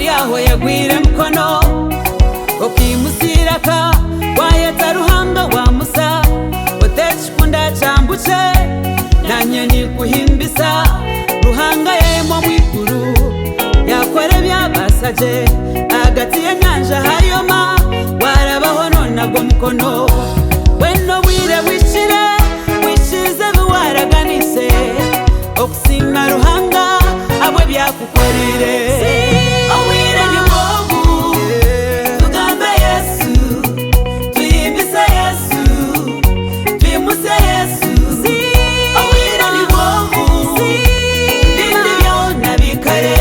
yaho yagwire mkono okimusiraka wayeta ruhanga wa musa otechikunda chambuche nanye nikuhimbisa ruhanga yemo mwiguru yakore byabasaje agati y'enyanja hayoma warabaho nonagwo mkono weno bwire wishize biwaraganise okusima ruhanga abwe byakukorire owire ni Mungu tugambe Yesu tuyimbise Yesu tuyimuse Yesu owire ni Mungu bindi byona bikare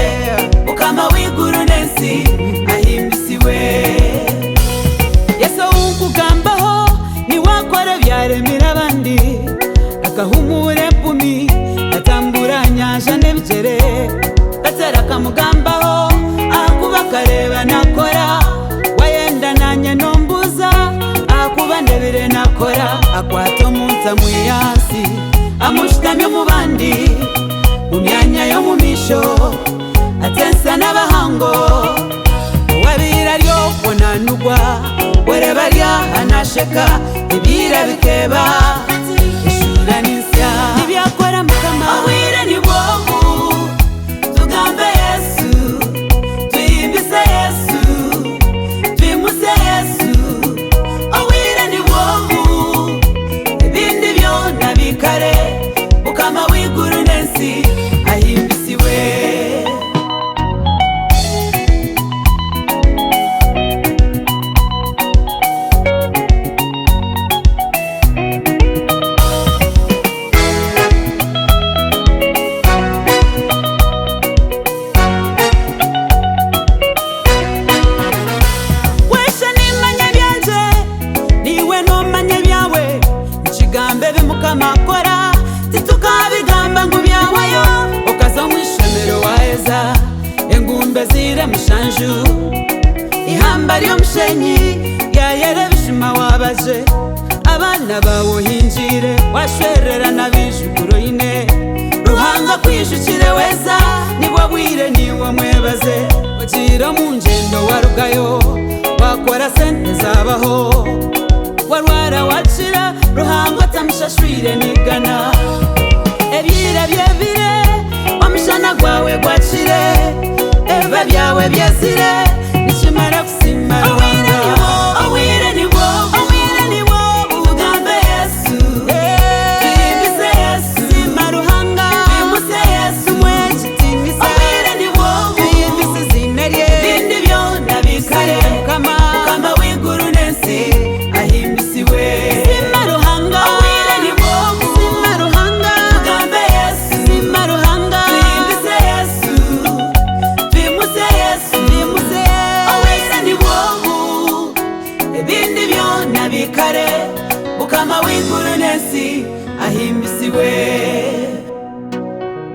ukama wiguru nensi ahimbisiwe Yesu ukugambaho ni wakore byaremira abandi akahumure mpumi atambura nyanja n'ebigere gatera kamugambaho akuba kareba nakora wayenda nanye nombuza akuba ndebire nakora akwata omunsi amwiyasi amushitamye mu bandi mu myanya yo mu misho atensa n'abahango wabira ryo bonanugwa wereba rya anasheka ibira bikeba ishura nisya nibyakora mukama owire ni Mungu tugambe Yesu tuyimbise Yesu tuyimuse Yesu owire ni Mungu ibindi byona bikare ukama wiguru nensi ahimbisiwe makora titukabigamba ngubyawayo okaza mwishemero waeza engumbe zire mushanju ihamba ryo mushenyi yayere bishima wabaje abana bawo hinjire washwerera nabijukuro ine ruhanga kwishukire weza nibwo bwire niwo mwebaze ugira mu ngendo warugayo wakora sente zabaho warwara wachira ruhango tamushashwire nigana ebyira byebire wamishana gwawe gwachire eva byawe byazire nishimara kusima ruhanga owire ni Mungu tugambe Yesu tuyimbise Yesu sima ruhanga tuyimuse Yesu mwechitingisa owire ni Mungu tuyimbise zina rye bindi byona bikare ukama wiguru nensi sima ruhanga owire ni Mungu sima ruhanga tugambe Yesu sima ruhanga tuyimbise Yesu tuyimuse Yesu owire ni Mungu ibindi byona bikare ukama wiguru nensi ahimbisiwe